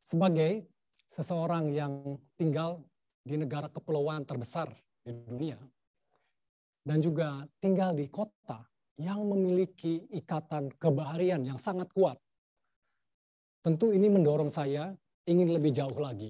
Sebagai seseorang yang tinggal di negara kepulauan terbesar di dunia, dan juga tinggal di kota yang memiliki ikatan kebaharian yang sangat kuat, tentu ini mendorong saya ingin lebih jauh lagi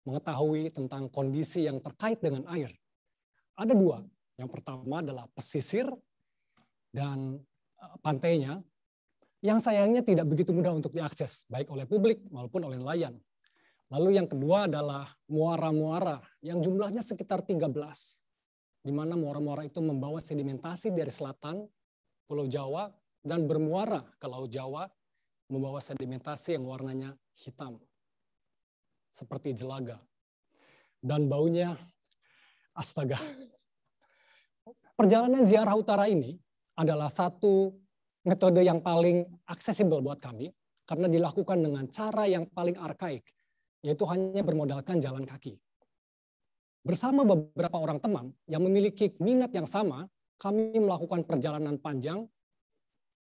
mengetahui tentang kondisi yang terkait dengan air. Ada dua. Yang pertama adalah pesisir dan pantainya, yang sayangnya tidak begitu mudah untuk diakses, baik oleh publik maupun oleh nelayan. Lalu yang kedua adalah muara-muara yang jumlahnya sekitar 13, di mana muara-muara itu membawa sedimentasi dari selatan Pulau Jawa dan bermuara ke Laut Jawa, membawa sedimentasi yang warnanya hitam, seperti jelaga. Dan baunya, astaga. Perjalanan ziarah utara ini adalah satu metode yang paling aksesibel buat kami, karena dilakukan dengan cara yang paling arkaik, yaitu hanya bermodalkan jalan kaki. Bersama beberapa orang teman yang memiliki minat yang sama, kami melakukan perjalanan panjang,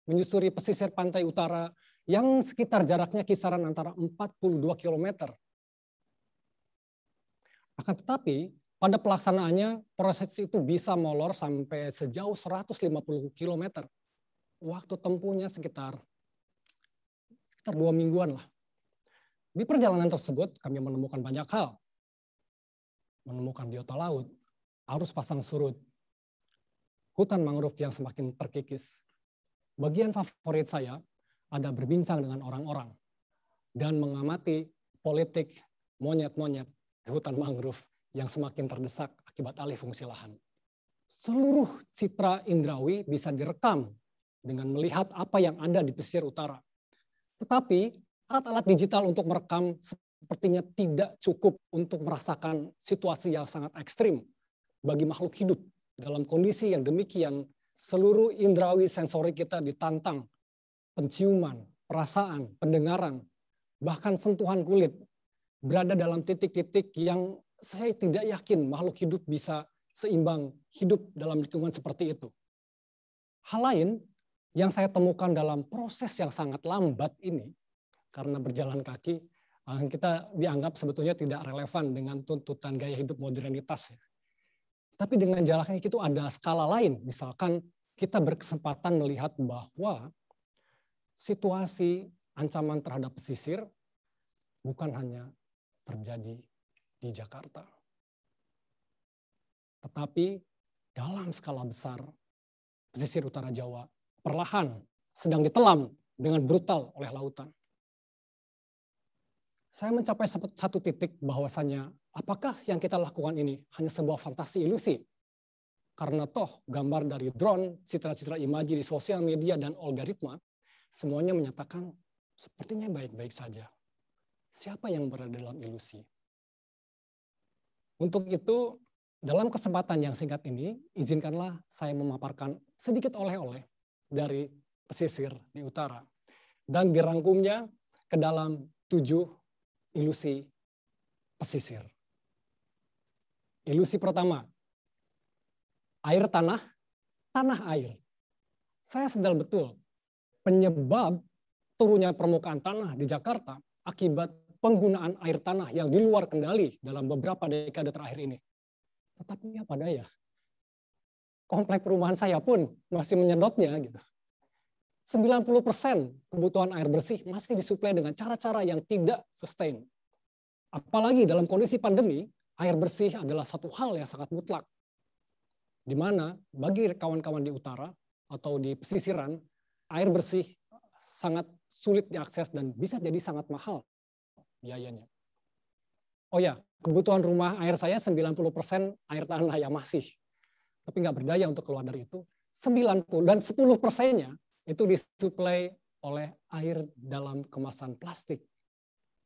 menyusuri pesisir pantai utara yang sekitar jaraknya kisaran antara 42 km. Akan tetapi, pada pelaksanaannya, proses itu bisa molor sampai sejauh 150 km. Waktu tempuhnya sekitar 2 mingguan lah. Di perjalanan tersebut, kami menemukan banyak hal. Menemukan biota laut, arus pasang surut, hutan mangrove yang semakin terkikis. Bagian favorit saya ada berbincang dengan orang-orang dan mengamati politik monyet-monyet di hutan mangrove yang semakin terdesak akibat alih fungsi lahan. Seluruh citra indrawi bisa direkam dengan melihat apa yang ada di pesisir utara. Tetapi alat-alat digital untuk merekam sepertinya tidak cukup untuk merasakan situasi yang sangat ekstrim bagi makhluk hidup dalam kondisi yang demikian. Seluruh indrawi sensori kita ditantang, penciuman, perasaan, pendengaran, bahkan sentuhan kulit berada dalam titik-titik yang saya tidak yakin makhluk hidup bisa seimbang hidup dalam lingkungan seperti itu. Hal lain yang saya temukan dalam proses yang sangat lambat ini, karena berjalan kaki, kita dianggap sebetulnya tidak relevan dengan tuntutan gaya hidup modernitas. Tapi dengan jalan kaki itu ada skala lain. Misalkan kita berkesempatan melihat bahwa situasi ancaman terhadap pesisir bukan hanya terjadi di Jakarta, tetapi dalam skala besar pesisir utara Jawa perlahan sedang ditelan dengan brutal oleh lautan. Saya mencapai satu titik bahwasannya apakah yang kita lakukan ini hanya sebuah fantasi ilusi? Karena toh gambar dari drone, citra-citra imaji di sosial media dan algoritma, semuanya menyatakan sepertinya baik-baik saja. Siapa yang berada dalam ilusi? Untuk itu, dalam kesempatan yang singkat ini, izinkanlah saya memaparkan sedikit oleh-oleh dari pesisir di utara. Dan dirangkumnya ke dalam 7 ilusi pesisir. Ilusi pertama, air tanah, tanah air. Saya sadar betul penyebab turunnya permukaan tanah di Jakarta akibat penggunaan air tanah yang di luar kendali dalam beberapa dekade terakhir ini. Tetapi apa daya, komplek perumahan saya pun masih menyedotnya gitu. 90% kebutuhan air bersih masih disuplai dengan cara-cara yang tidak sustain. Apalagi dalam kondisi pandemi, air bersih adalah satu hal yang sangat mutlak. Di mana bagi kawan-kawan di utara atau di pesisiran, air bersih sangat sulit diakses dan bisa jadi sangat mahal biayanya. Oh ya, kebutuhan rumah air saya 90% air tanah yang masih. Tapi nggak berdaya untuk keluar dari itu. 90 dan 10%-nya itu disuplai oleh air dalam kemasan plastik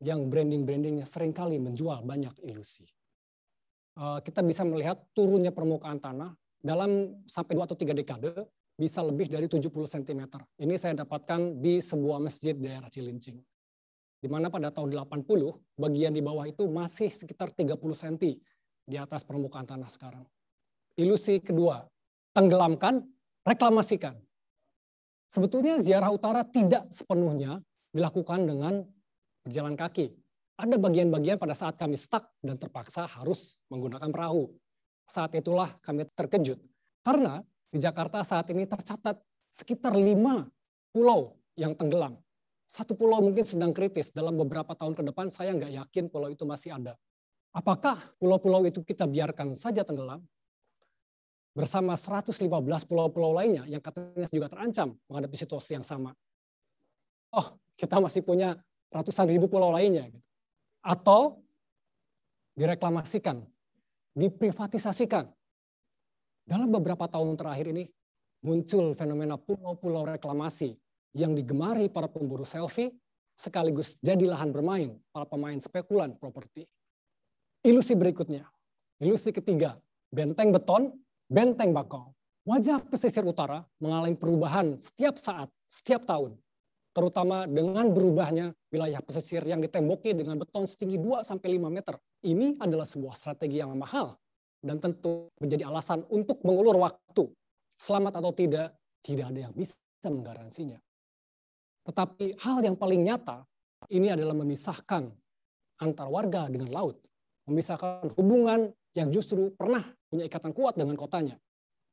yang branding-brandingnya seringkali menjual banyak ilusi. Kita bisa melihat turunnya permukaan tanah dalam sampai 2 atau 3 dekade bisa lebih dari 70 cm. Ini saya dapatkan di sebuah masjid daerah Cilincing. Di mana pada tahun 80, bagian di bawah itu masih sekitar 30 cm di atas permukaan tanah sekarang. Ilusi kedua, tenggelamkan, reklamasikan. Sebetulnya ziarah utara tidak sepenuhnya dilakukan dengan berjalan kaki. ada bagian-bagian pada saat kami stuck dan terpaksa harus menggunakan perahu. Saat itulah kami terkejut. Karena di Jakarta saat ini tercatat sekitar 5 pulau yang tenggelam. Satu pulau mungkin sedang kritis. Dalam beberapa tahun ke depan saya nggak yakin pulau itu masih ada. Apakah pulau-pulau itu kita biarkan saja tenggelam? Bersama 115 pulau-pulau lainnya yang katanya juga terancam menghadapi situasi yang sama. Oh, kita masih punya ratusan ribu pulau lainnya. Atau direklamasikan, diprivatisasikan. Dalam beberapa tahun terakhir ini muncul fenomena pulau-pulau reklamasi yang digemari para pemburu selfie sekaligus jadi lahan bermain para pemain spekulan properti. Ilusi berikutnya, ilusi ketiga, benteng beton, benteng bakau. Wajah pesisir utara mengalami perubahan setiap saat, setiap tahun. Terutama dengan berubahnya wilayah pesisir yang ditemboki dengan beton setinggi 2-5 meter. Ini adalah sebuah strategi yang mahal dan tentu menjadi alasan untuk mengulur waktu. Selamat atau tidak ada yang bisa menggaransinya. Tetapi hal yang paling nyata ini adalah memisahkan antar warga dengan laut. Memisahkan hubungan yang justru pernah punya ikatan kuat dengan kotanya.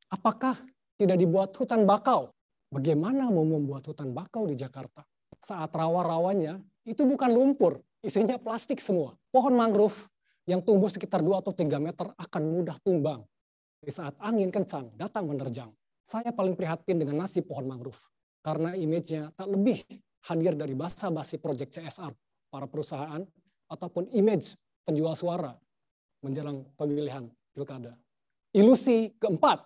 Apakah tidak dibuat hutan bakau? Bagaimana mau membuat hutan bakau di Jakarta? Saat rawa-rawanya itu bukan lumpur, isinya plastik semua. Pohon mangrove yang tumbuh sekitar 2 atau 3 meter akan mudah tumbang di saat angin kencang datang menerjang. Saya paling prihatin dengan nasib pohon mangrove karena image-nya tak lebih hadir dari basa-basi proyek CSR para perusahaan ataupun image penjual suara menjelang pemilihan pilkada. Ilusi keempat,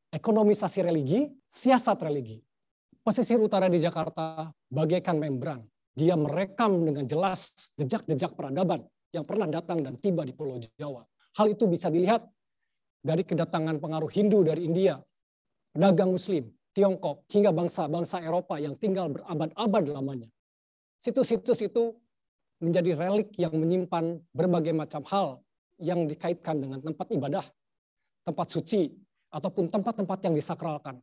ekonomisasi religi, siasat religi. Pesisir utara di Jakarta bagaikan membran. Dia merekam dengan jelas jejak-jejak peradaban yang pernah datang dan tiba di Pulau Jawa. Hal itu bisa dilihat dari kedatangan pengaruh Hindu dari India, pedagang Muslim, Tiongkok, hingga bangsa-bangsa Eropa yang tinggal berabad-abad lamanya. Situs-situs itu menjadi relik yang menyimpan berbagai macam hal yang dikaitkan dengan tempat ibadah, tempat suci, ataupun tempat-tempat yang disakralkan.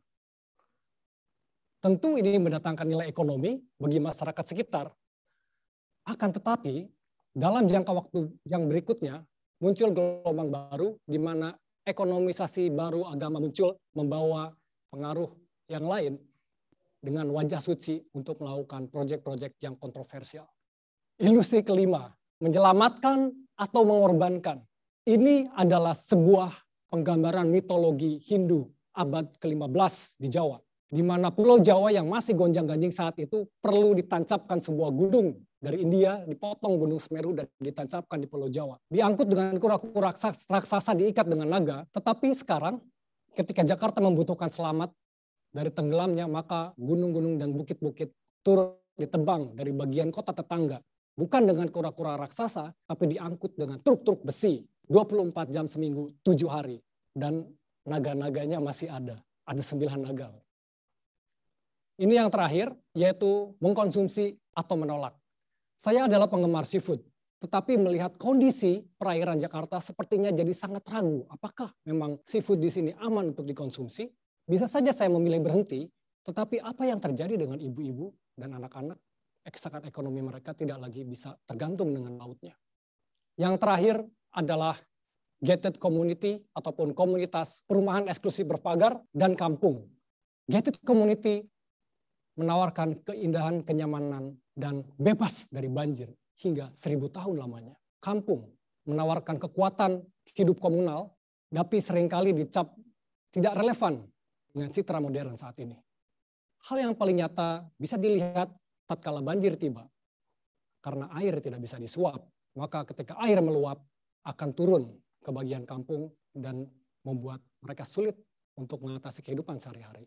Tentu ini mendatangkan nilai ekonomi bagi masyarakat sekitar. Akan tetapi, dalam jangka waktu yang berikutnya, muncul gelombang baru di mana ekonomisasi baru agama muncul membawa pengaruh yang lain dengan wajah suci untuk melakukan proyek-proyek yang kontroversial. Ilusi kelima, menyelamatkan atau mengorbankan. Ini adalah sebuah penggambaran mitologi Hindu abad ke-15 di Jawa, di mana Pulau Jawa yang masih gonjang-ganjing saat itu perlu ditancapkan sebuah gunung dari India, dipotong Gunung Semeru dan ditancapkan di Pulau Jawa. Diangkut dengan kura-kura raksasa diikat dengan naga, tetapi sekarang ketika Jakarta membutuhkan selamat dari tenggelamnya, maka gunung-gunung dan bukit-bukit turut ditebang dari bagian kota tetangga. Bukan dengan kura-kura raksasa, tapi diangkut dengan truk-truk besi 24 jam seminggu, 7 hari. Dan naga-naganya masih ada 9 naga. Ini yang terakhir, yaitu mengkonsumsi atau menolak. Saya adalah penggemar seafood, tetapi melihat kondisi perairan Jakarta sepertinya jadi sangat ragu. Apakah memang seafood di sini aman untuk dikonsumsi? Bisa saja saya memilih berhenti, tetapi apa yang terjadi dengan ibu-ibu dan anak-anak? Eksakat ekonomi mereka tidak lagi bisa tergantung dengan lautnya. Yang terakhir adalah gated community ataupun komunitas perumahan eksklusif berpagar dan kampung. Gated community menawarkan keindahan, kenyamanan, dan bebas dari banjir hingga 1000 tahun lamanya. Kampung menawarkan kekuatan hidup komunal, tapi seringkali dicap tidak relevan dengan citra modern saat ini. Hal yang paling nyata bisa dilihat tatkala banjir tiba. Karena air tidak bisa disuap, maka ketika air meluap akan turun ke bagian kampung dan membuat mereka sulit untuk mengatasi kehidupan sehari-hari.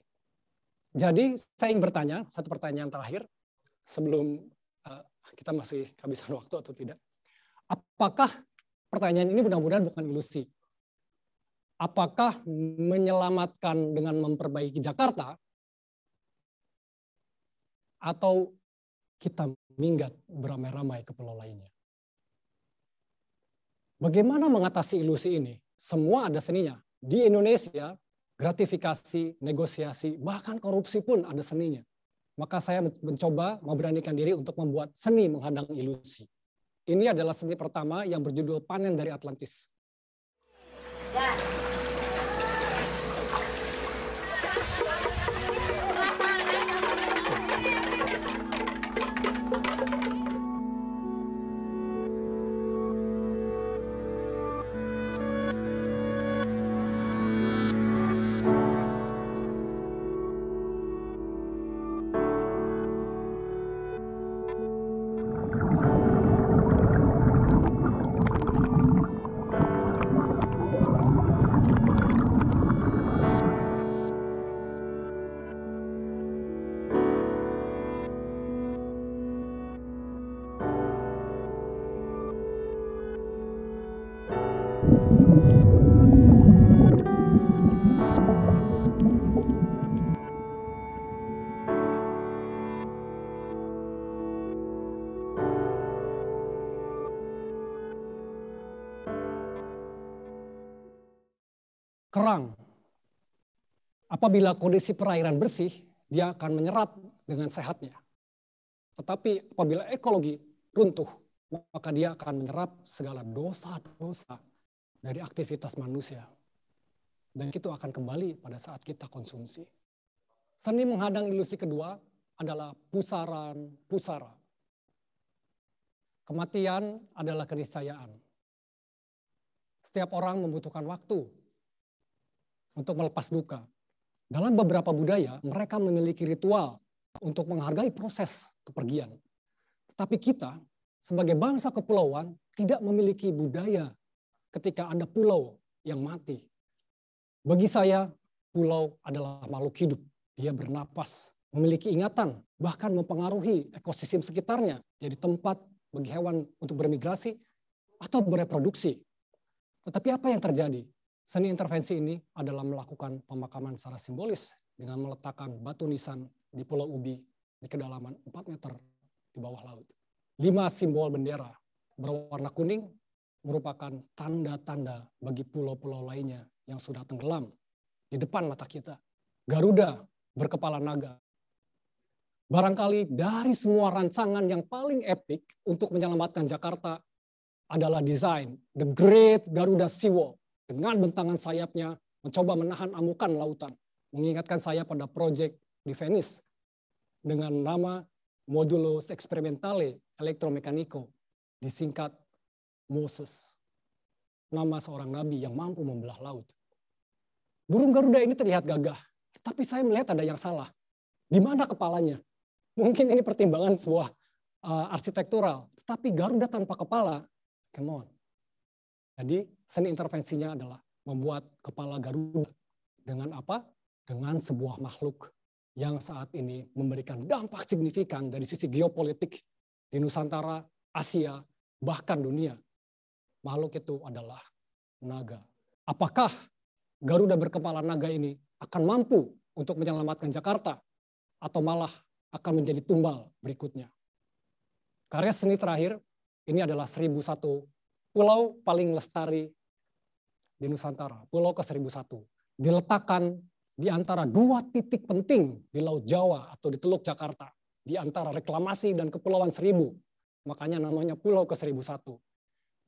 Jadi saya ingin bertanya, satu pertanyaan terakhir sebelum kita masih kehabisan waktu atau tidak. Apakah pertanyaan ini mudah-mudahan bukan ilusi? Apakah menyelamatkan dengan memperbaiki Jakarta atau kita minggat beramai-ramai ke pulau lainnya? Bagaimana mengatasi ilusi ini? Semua ada seninya. Di Indonesia, gratifikasi, negosiasi, bahkan korupsi pun ada seninya. Maka saya mencoba memberanikan diri untuk membuat seni menghadang ilusi. Ini adalah seni pertama yang berjudul Panen dari Atlantis. Kerang. Apabila kondisi perairan bersih, dia akan menyerap dengan sehatnya. Tetapi apabila ekologi runtuh, maka dia akan menyerap segala dosa-dosa dari aktivitas manusia. Dan itu akan kembali pada saat kita konsumsi. Seni menghadang ilusi kedua adalah pusaran pusara. Kematian adalah keniscayaan. Setiap orang membutuhkan waktu untuk melepas duka. Dalam beberapa budaya, mereka memiliki ritual untuk menghargai proses kepergian. Tetapi kita, sebagai bangsa kepulauan, tidak memiliki budaya ketika ada pulau yang mati. Bagi saya, pulau adalah makhluk hidup. Dia bernapas, memiliki ingatan, bahkan mempengaruhi ekosistem sekitarnya. Jadi tempat bagi hewan untuk bermigrasi atau bereproduksi. Tetapi apa yang terjadi? Seni intervensi ini adalah melakukan pemakaman secara simbolis dengan meletakkan batu nisan di Pulau Ubi di kedalaman 4 meter di bawah laut. 5 simbol bendera berwarna kuning merupakan tanda-tanda bagi pulau-pulau lainnya yang sudah tenggelam di depan mata kita. Garuda berkepala naga. Barangkali dari semua rancangan yang paling epik untuk menyelamatkan Jakarta adalah desain The Great Garuda Seawall. Dengan bentangan sayapnya mencoba menahan amukan lautan. Mengingatkan saya pada proyek di Venice dengan nama Modulo Experimentale Electromecanico, disingkat Moses. Nama seorang nabi yang mampu membelah laut. Burung Garuda ini terlihat gagah, tetapi saya melihat ada yang salah. Di mana kepalanya? Mungkin ini pertimbangan sebuah arsitektural, tetapi Garuda tanpa kepala, come on. Jadi seni intervensinya adalah membuat kepala Garuda dengan apa? Dengan sebuah makhluk yang saat ini memberikan dampak signifikan dari sisi geopolitik di Nusantara, Asia, bahkan dunia. Makhluk itu adalah naga. Apakah Garuda berkepala naga ini akan mampu untuk menyelamatkan Jakarta atau malah akan menjadi tumbal berikutnya? Karya seni terakhir ini adalah 1001. Pulau paling lestari di Nusantara, Pulau ke-1001, diletakkan di antara 2 titik penting di Laut Jawa atau di Teluk Jakarta, di antara reklamasi dan Kepulauan Seribu. Makanya namanya Pulau ke-1001.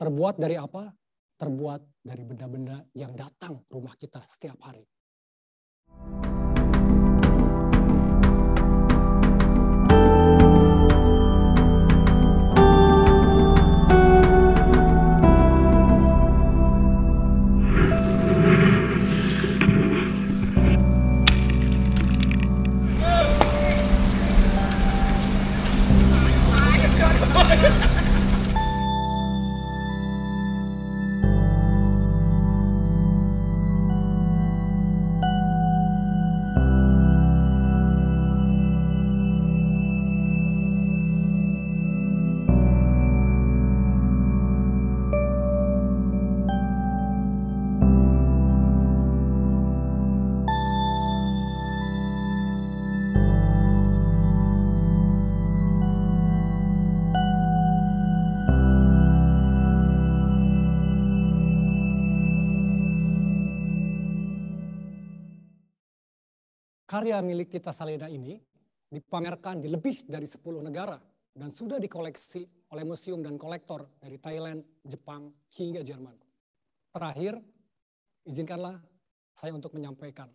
Terbuat dari apa? Terbuat dari benda-benda yang datang ke rumah kita setiap hari. Karya milik kita Salena ini dipamerkan di lebih dari 10 negara dan sudah dikoleksi oleh museum dan kolektor dari Thailand, Jepang, hingga Jerman. Terakhir, izinkanlah saya untuk menyampaikan.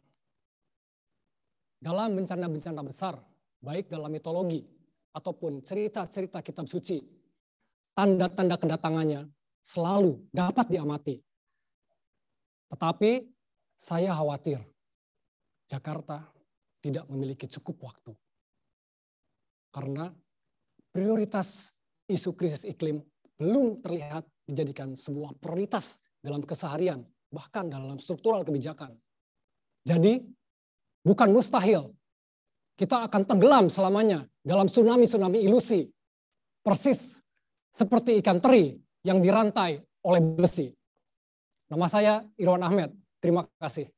Dalam bencana-bencana besar, baik dalam mitologi ataupun cerita-cerita kitab suci, tanda-tanda kedatangannya selalu dapat diamati. Tetapi saya khawatir Jakarta tidak memiliki cukup waktu. Karena prioritas isu krisis iklim belum terlihat dijadikan sebuah prioritas dalam keseharian, bahkan dalam struktural kebijakan. Jadi, bukan mustahil kita akan tenggelam selamanya dalam tsunami-tsunami ilusi, persis seperti ikan teri yang dirantai oleh besi. Nama saya Irwan Ahmed. Terima kasih.